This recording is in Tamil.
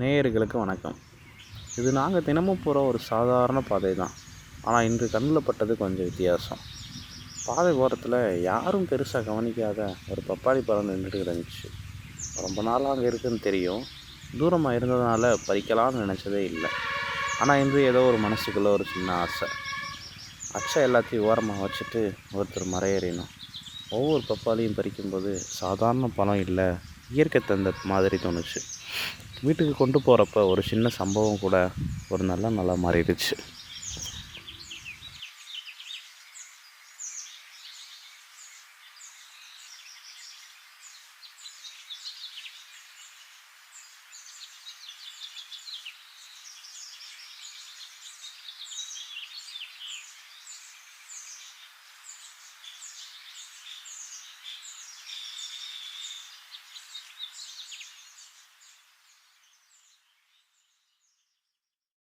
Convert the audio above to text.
நேயர்களுக்கு வணக்கம். இது நாங்கள் தினமும் போகிற ஒரு சாதாரண பாதை தான். ஆனால் இன்று கண்ணில் பட்டது கொஞ்சம் வித்தியாசம். பாதை ஓரத்தில் யாரும் பெருசாக கவனிக்காத ஒரு பப்பாளி பழம் நின்றுட்டு இருந்துச்சு. ரொம்ப நாளாக அங்கே இருக்குதுன்னு தெரியும். தூரமாக இருந்ததுனால பறிக்கலாம்னு நினச்சதே இல்லை. ஆனால் இன்று ஏதோ ஒரு மனசுக்குள்ளே ஒரு சின்ன ஆசை. எல்லாத்தையும் ஓரமாக வச்சுட்டு ஒருத்தர் மறையேறினோம். ஒவ்வொரு பப்பாளியும் பறிக்கும்போது சாதாரண பழம் இல்லை, இயற்கை தந்த மாதிரி தோணுச்சு. வீட்டுக்கு கொண்டு போகிறப்ப ஒரு சின்ன சம்பவம் கூட ஒரு நல்ல நல்லா மாறிடுச்சு.